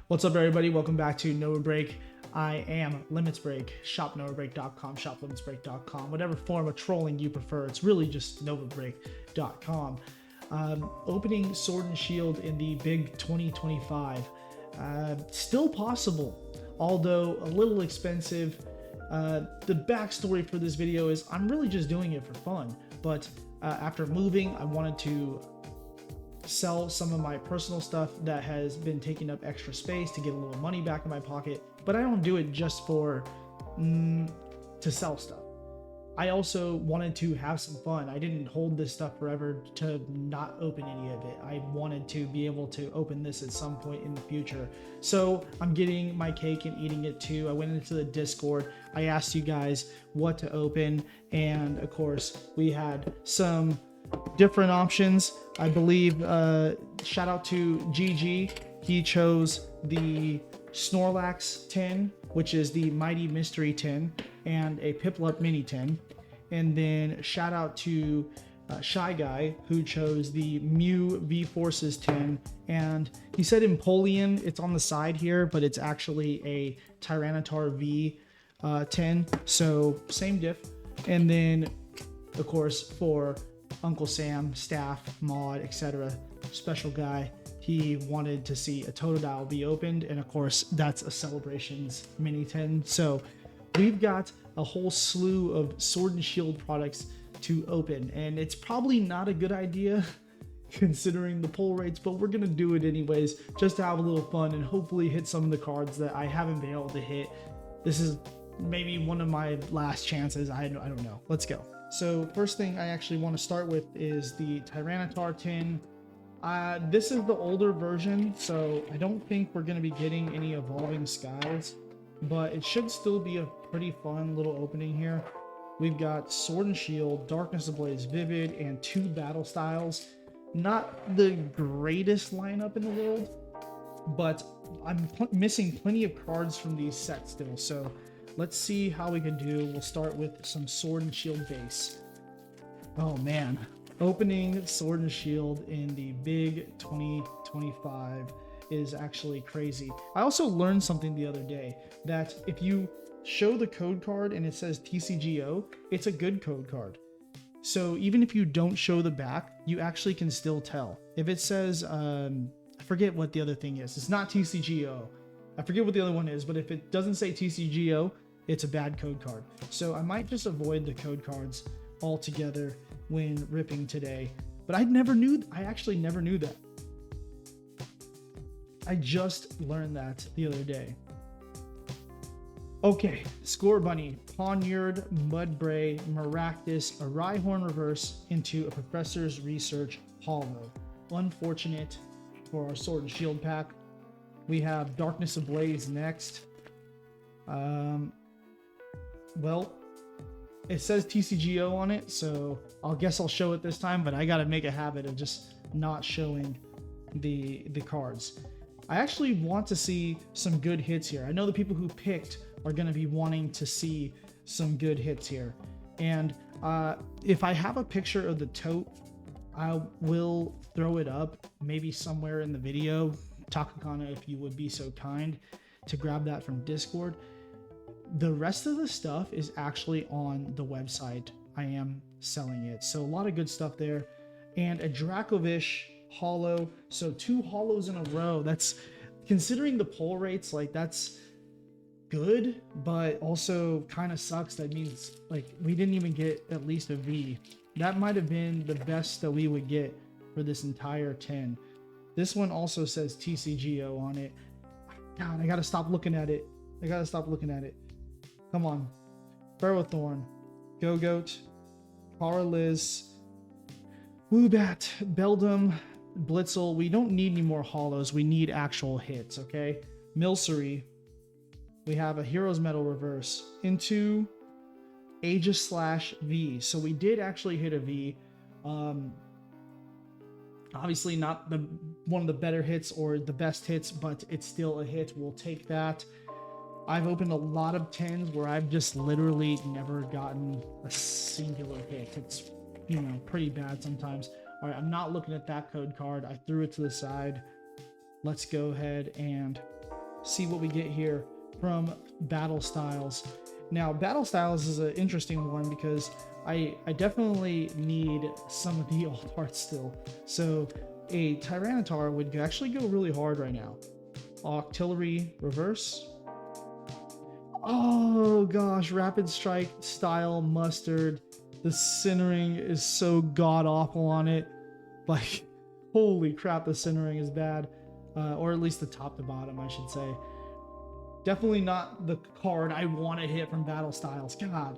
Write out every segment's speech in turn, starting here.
What's up, everybody? Welcome back to Nova Break. I am Limitsbreak, Shopnovabreakdotcom, Shoplimitsbreak.com, whatever form of trolling you prefer. It's really just Novabreak.com. Opening Sword and Shield in the big 2025. Still possible, although a little expensive. The backstory for this video is I'm really just doing it for fun, but after moving, I wanted to sell some of my personal stuff that has been taking up extra space to get a little money back in my pocket. But I don't do it just for to sell stuff. I also wanted to have some fun. I didn't hold this stuff forever to not open any of it. I wanted to be able to open this at some point in the future. So I'm getting my cake and eating it too. I went into the Discord. I asked you guys what to open, and of course we had some different options. I believe shout out to GG. He chose the Snorlax tin, which is the Mighty Mystery tin, and a Piplup mini tin. And then shout out to Shy Guy, who chose the Mew V-Forces tin, and he said Empoleon. It's on the side here, but it's actually a Tyranitar V tin, so same diff. And then of course for Uncle Sam, staff, mod, etc., special guy, he wanted to see a Totodile be opened, and of course that's a Celebrations mini tin. So we've got a whole slew of Sword and Shield products to open, and it's probably not a good idea considering the pull rates, but we're gonna do it anyways just to have a little fun and hopefully hit some of the cards that I haven't been able to hit. This is maybe one of my last chances. I don't know. Let's go. So first thing I actually want to start with is the Tyranitar tin. This is the older version, so I don't think we're going to be getting any Evolving Skies, but it should still be a pretty fun little opening here. We've got Sword and Shield, Darkness Ablaze Vivid, and 2 Battle Styles. Not the greatest lineup in the world, but I'm missing plenty of cards from these sets still, so let's see how we can do. We'll start with some Sword and Shield base. Oh man, opening Sword and Shield in the big 2025 is actually crazy. I also learned something the other day, that if you show the code card and it says TCGO, it's a good code card. So even if you don't show the back, you actually can still tell. If it says, I forget what the other thing is. It's not TCGO. I forget what the other one is, but if it doesn't say TCGO, it's a bad code card. So I might just avoid the code cards altogether when ripping today. But I actually never knew that. I just learned that the other day. Okay, Score Bunny, Pawniard, Mudbray, Maractus, a Rhyhorn reverse into a Professor's Research Hollow. Unfortunate for our Sword and Shield pack. We have Darkness Ablaze next. Well, it says TCGO on it, so I'll guess I'll show it this time, but I gotta make a habit of just not showing the cards. I actually want to see some good hits here. I know the people who picked are gonna be wanting to see some good hits here. And if I have a picture of the tote, I will throw it up maybe somewhere in the video. Takakana, if you would be so kind to grab that from Discord. The rest of the stuff is actually on the website. I am selling it. So a lot of good stuff there. And a Dracovish hollow. So 2 hollows in a row. That's, considering the pull rates, like that's good, but also kind of sucks. That means like we didn't even get at least a V. That might have been the best that we would get for this entire 10. This one also says TCGO on it. God, I gotta stop looking at it. Come on. Ferrothorn, Go-Goat, Paraliz, Woobat, Beldum, Blitzel. We don't need any more hollows. We need actual hits, okay? Milcery. We have a Hero's Medal reverse into Aegis/V. So we did actually hit a V. Obviously not one of the better hits or the best hits, but it's still a hit. We'll take that. I've opened a lot of 10s where I've just literally never gotten a singular hit. It's, you know, pretty bad sometimes. All right, I'm not looking at that code card. I threw it to the side. Let's go ahead and see what we get here from Battle Styles. Now, Battle Styles is an interesting one because I definitely need some of the old parts still. So a Tyranitar would actually go really hard right now. Octillery reverse. Oh gosh, Rapid Strike style mustard. The centering is so god awful on it. Like, holy crap, the centering is bad. Or at least the top to bottom, I should say. Definitely not the card I want to hit from Battle Styles. God.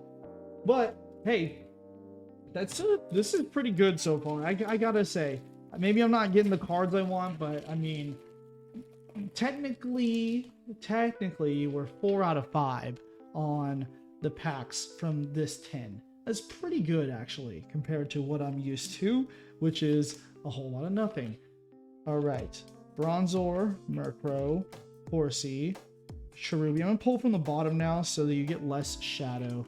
But, hey, this is pretty good so far. I gotta say. Maybe I'm not getting the cards I want, but, I mean, technically, we're 4 out of 5 on the packs from this 10. That's pretty good, actually, compared to what I'm used to, which is a whole lot of nothing. All right. Bronzor, Murkrow, Horsey, Cherubi. I'm going to pull from the bottom now so that you get less shadow.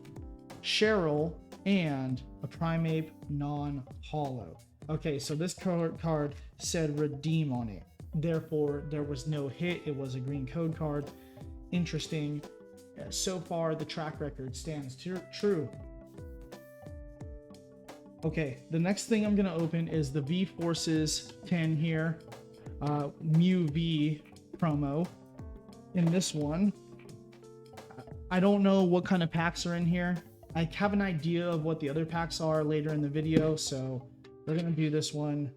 Cheryl, and a Primeape non-holo. Okay, so this card said redeem on it. Therefore, there was no hit. It was a green code card. Interesting. So far, the track record stands true. Okay, the next thing I'm going to open is the V-Forces 10 here. Mew V promo. In this one, I don't know what kind of packs are in here. I have an idea of what the other packs are later in the video, so we're going to do this one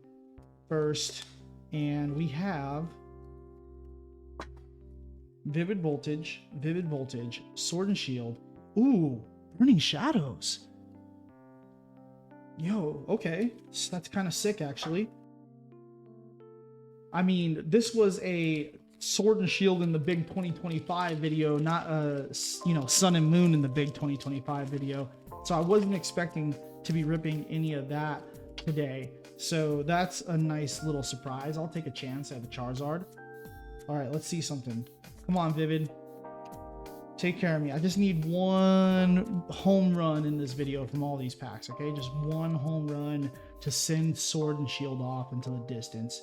first. And we have Vivid Voltage, Sword and Shield. Ooh, Burning Shadows. Yo, okay. That's kind of sick, actually. I mean, this was a Sword and Shield in the big 2025 video, not a, Sun and Moon in the big 2025 video. So I wasn't expecting to be ripping any of that today. So that's a nice little surprise. I'll take a chance at a Charizard. All right, let's see something. Come on, Vivid. Take care of me. I just need one home run in this video from all these packs, okay? Just one home run to send Sword and Shield off into the distance.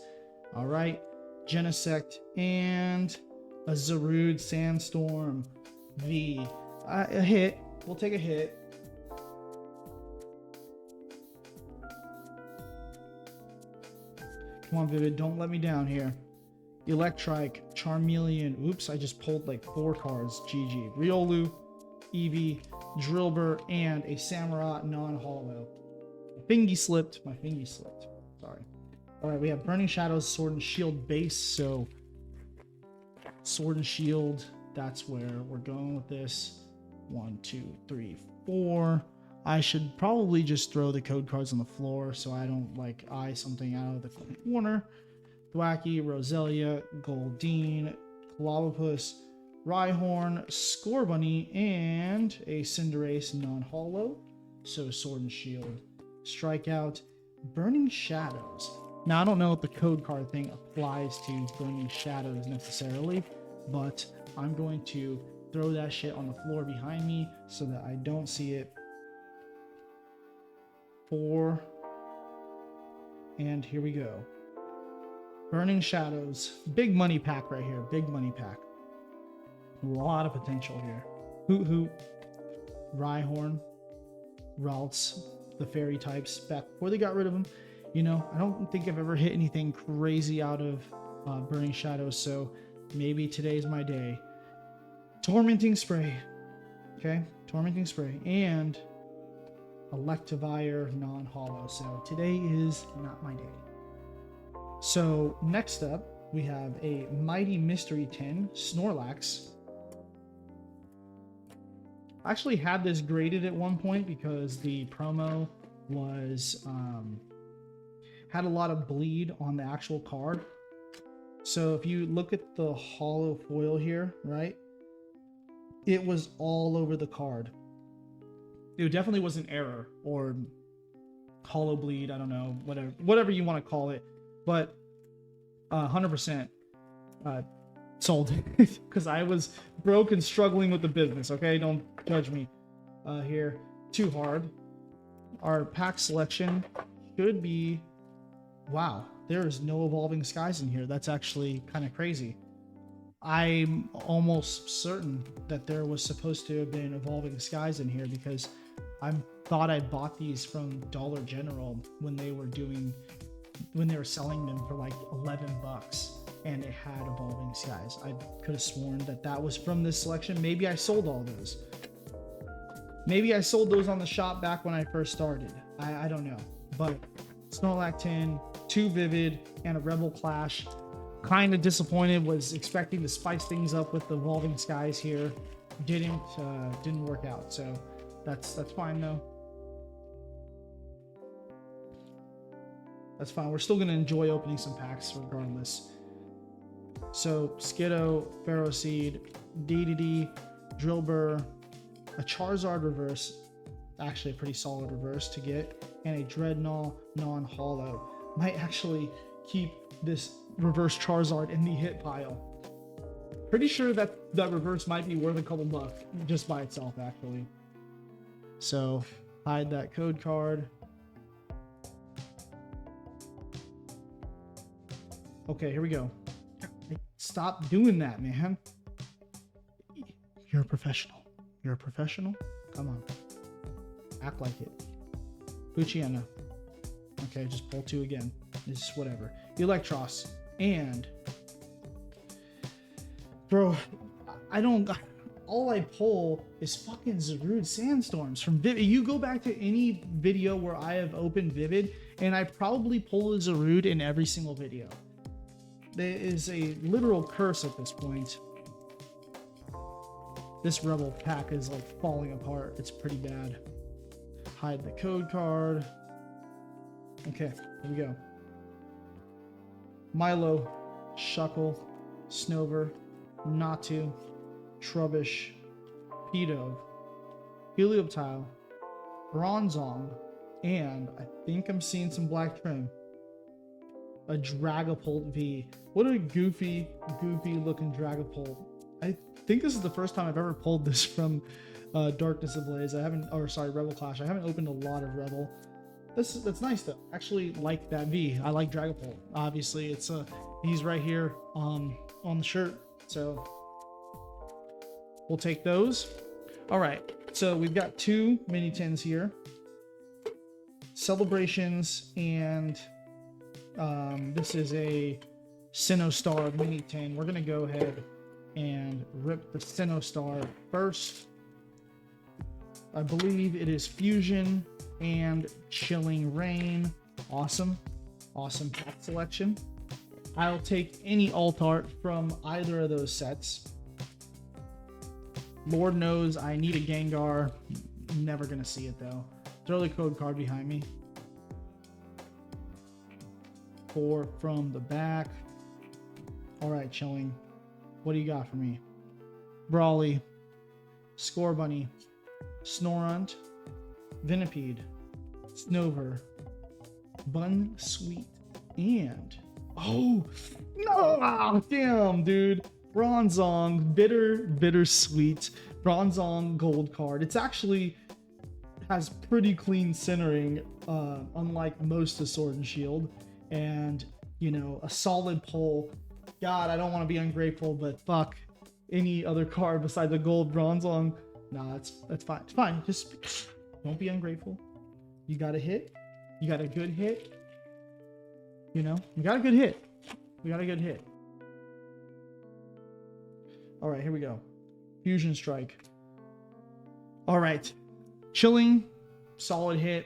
All right. Genesect and a Zarude Sandstorm V. A hit. We'll take a hit. Come on, Vivid. Don't let me down here. Electrike, Charmeleon. Oops, I just pulled like 4 cards. GG. Riolu, Eevee, Drillbur, and a Samurott non-holo. My fingy slipped. Sorry. All right, we have Burning Shadows, Sword and Shield base. So Sword and Shield, that's where we're going with this. 1, 2, 3, 4. I should probably just throw the code cards on the floor so I don't like eye something out of the corner. Thwackey, Roselia, Goldeen, Clobbopus, Rhyhorn, Scorbunny, and a Cinderace non-holo. So Sword and Shield. Strikeout, Burning Shadows. Now, I don't know if the code card thing applies to Burning Shadows necessarily, but I'm going to throw that shit on the floor behind me so that I don't see it. 4. And here we go. Burning Shadows. Big money pack right here. Big money pack. A lot of potential here. Hoot Hoot. Rhyhorn. Ralts. The fairy types back before they got rid of them. I don't think I've ever hit anything crazy out of Burning Shadows, so maybe today's my day. Tormenting Spray. Okay, Tormenting Spray. And Electivire non-holo. So today is not my day. So next up, we have a Mighty Mystery 10 Snorlax. I actually had this graded at one point because the promo was had a lot of bleed on the actual card. So if you look at the holo foil here, right, it was all over the card. It definitely was an error or holo bleed. I don't know, whatever you want to call it, but 100% sold because I was broke and struggling with the business. Okay, don't judge me here too hard. Our pack selection should be, wow, there is no Evolving Skies in here. That's actually kind of crazy. I'm almost certain that there was supposed to have been Evolving Skies in here, because I thought I bought these from Dollar General when they were selling them for like 11 bucks, and it had Evolving Skies. I could have sworn that that was from this selection. Maybe I sold all those. Maybe I sold those on the shop back when I first started. I don't know. But Snorlax 10, 2 Vivid, and a Rebel Clash. Kind of disappointed. Was expecting to spice things up with the Evolving Skies here. Didn't work out. So that's fine though. That's fine. We're still gonna enjoy opening some packs regardless. So Skiddo, Ferroseed, DDD, Drillbur, a Charizard reverse, actually a pretty solid reverse to get, and a Dreadnought non-holo. Might actually keep this reverse Charizard in the hit pile. Pretty sure that reverse might be worth a couple bucks just by itself, actually. So hide that code card. Okay, here we go. Stop doing that, man. You're a professional. You're a professional? Come on. Act like it. Luciana. Okay, just pull 2 again. It's whatever. Electros. And... bro, I don't... all I pull is fucking Zarude Sandstorms from Vivid. You go back to any video where I have opened Vivid, and I probably pull a Zarude in every single video. There is a literal curse at this point. This Rebel pack is like falling apart. It's pretty bad. Hide the code card. Okay, here we go. Milo, Shuckle, Snover, Natu, Trubbish, Pedo, Helioptile, Bronzong, and I think I'm seeing some black trim. A Dragapult V. What a goofy looking Dragapult. I think this is the first time I've ever pulled this from Darkness Ablaze. Rebel Clash. I haven't opened a lot of Rebel. That's nice though. Actually like that V. I like Dragapult. Obviously it's he's right here on the shirt. So we'll take those. All right. So we've got 2 mini tins here. Celebrations, and this is a Sinnoh mini tin. We're gonna go ahead and rip the Sinnoh first. I believe it is Fusion and Chilling Rain. Awesome pack selection. I'll take any alt art from either of those sets. Lord knows I need a Gengar. Never gonna see it though. Throw the code card behind me. 4 from the back. All right, Chilling. What do you got for me? Brawly, Scorbunny, Snorunt, Venipede, Snover, Bunsweet, and oh no! Damn, dude. Bronzong, bittersweet Bronzong gold card. It's actually has pretty clean centering, unlike most of Sword and Shield, and you know, a solid pull. God, I don't want to be ungrateful, but fuck any other card besides the gold Bronzong. Nah, that's fine. It's fine. Just don't be ungrateful. You got a hit. You got a good hit. You know, you got a good hit. We got a good hit. All right, here we go. Fusion Strike. All right. Chilling, solid hit.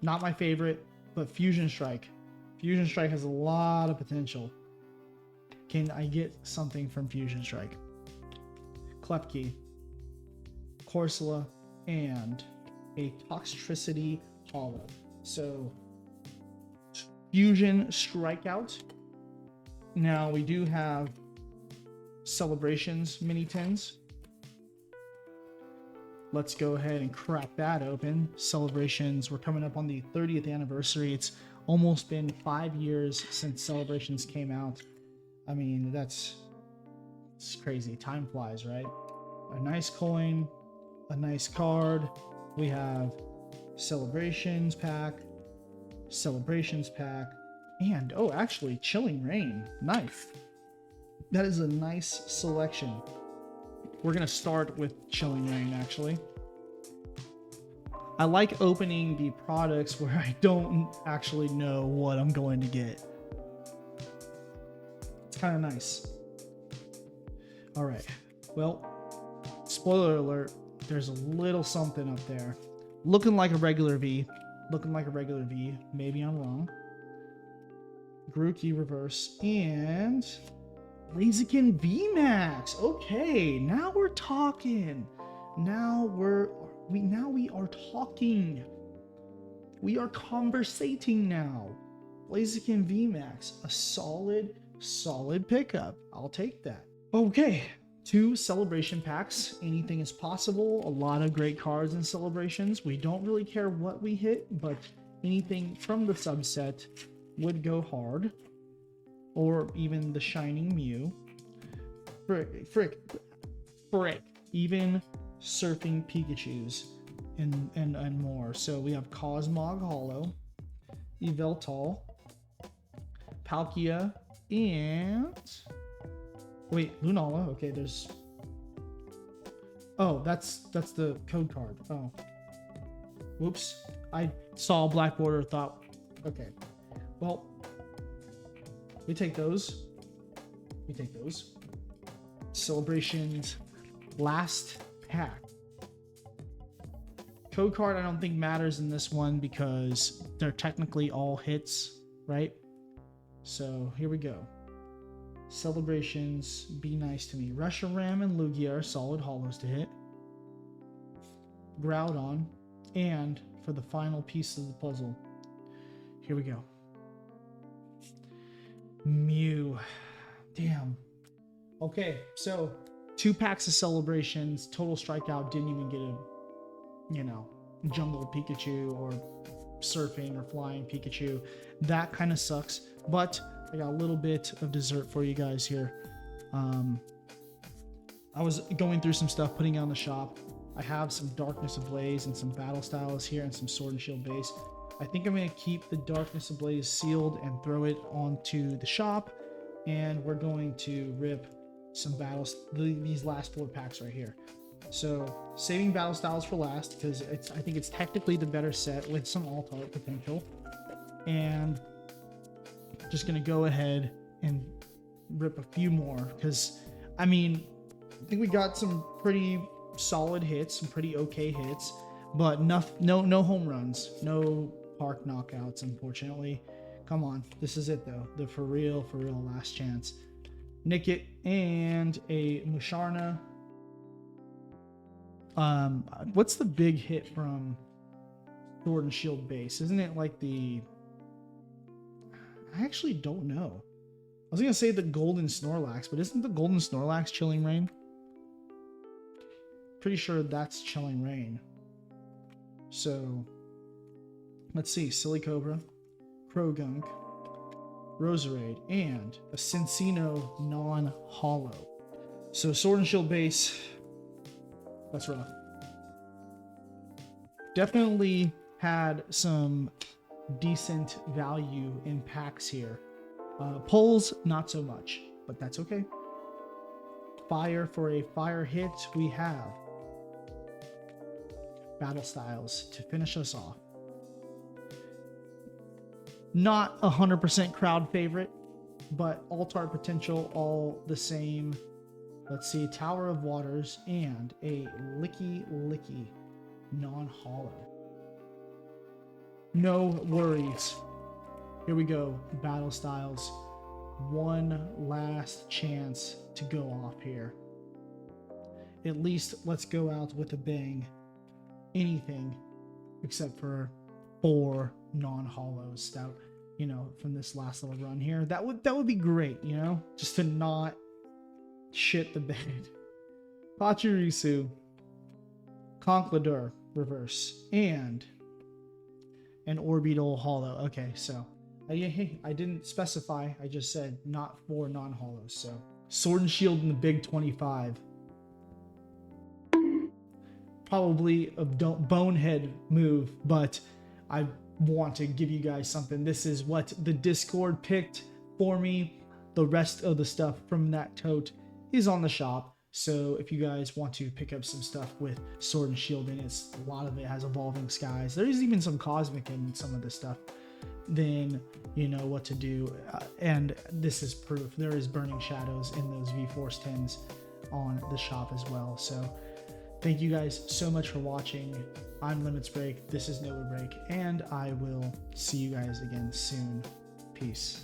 Not my favorite, but Fusion Strike. Fusion Strike has a lot of potential. Can I get something from Fusion Strike? Klepke, Corsola, and a Toxtricity Hollow. So, Fusion Strikeout. Now, we do have Celebrations mini tins. Let's go ahead and crack that open. Celebrations, we're coming up on the 30th anniversary. It's almost been 5 years since Celebrations came out. I mean, it's crazy. Time flies, right? A nice coin, a nice card. We have Celebrations pack, and oh, actually, Chilling Rain. Nice. That is a nice selection. We're gonna start with Chilling Reign, actually. I like opening the products where I don't actually know what I'm going to get. It's kind of nice. All right. Well, spoiler alert, there's a little something up there. Looking like a regular V. Looking like a regular V. Maybe I'm wrong. Grookey reverse and Blaziken VMAX. Okay, now we're talking. Now we are talking. We are conversating now. Blaziken VMAX, a solid pickup. I'll take that. Okay, 2 celebration packs. Anything is possible. A lot of great cards in celebrations. We don't really care what we hit, but anything from the subset would go hard. Or even the Shining Mew. Frick. Even Surfing Pikachus and more. So we have Cosmog Hollow, Yveltal, Palkia, and wait, Lunala. Okay, there's. Oh, that's the code card. Oh, whoops! I saw a black border. Thought, okay, well, we take those. Celebrations, last pack. Code card I don't think matters in this one because they're technically all hits, right? So here we go. Celebrations, be nice to me. Reshiram and Lugia are solid hollows to hit. Groudon, and for the final piece of the puzzle, here we go. Mew. Damn. Okay, so 2 packs of celebrations. Total strikeout. Didn't even get a, jungle Pikachu or surfing or flying Pikachu. That kind of sucks. But I got a little bit of dessert for you guys here. I was going through some stuff, putting on the shop. I have some Darkness Ablaze and some Battle Styles here and some Sword and Shield base. I think I'm going to keep the Darkness Ablaze sealed and throw it onto the shop. And we're going to rip some battles, these last 4 packs right here. So saving Battle Styles for last because I think it's technically the better set with some alt-art potential. And just going to go ahead and rip a few more because, I mean, I think we got some pretty solid hits, some pretty okay hits, but no home runs, no park knockouts, unfortunately. Come on, this is it though. The for real last chance. Nickit and a Musharna. What's the big hit from Sword and Shield base? Isn't it like the... I actually don't know. I was gonna say the Golden Snorlax, but isn't the Golden Snorlax Chilling Reign? Pretty sure that's Chilling Reign. So, let's see. Silicobra, Krogunk, Roserade, and a Cincino non-hollow. So Sword and Shield base, that's rough. Definitely had some decent value in packs here. Pulls, not so much, but that's okay. Fire for a fire hit, we have Battle Styles to finish us off. Not 100% crowd favorite, but alt-art potential all the same. Let's see, Tower of Waters and a Licky non-hollow. No worries. Here we go, Battle Styles. One last chance to go off here. At least let's go out with a bang. Anything except for 4 non-hollows that, from this last little run here. That would be great, just to not shit the bed. Pachirisu, Conkeldurr reverse, and an Orbital hollow. Okay, so I didn't specify. I just said not 4 non-hollows. So Sword and Shield in the big 25. Probably a bonehead move, but I want to give you guys something. This is what the Discord picked for me. the rest of the stuff from that tote is on the shop. So if you guys want to pick up some stuff with Sword and Shield in it, a lot of it has Evolving Skies. There's even some Cosmic in some of this stuff. Then you know what to do. And this is proof. There is Burning Shadows in those V-Force 10s on the shop as well. So thank you guys so much for watching. I'm Limitsbreak. This is Nova Break, and I will see you guys again soon. Peace.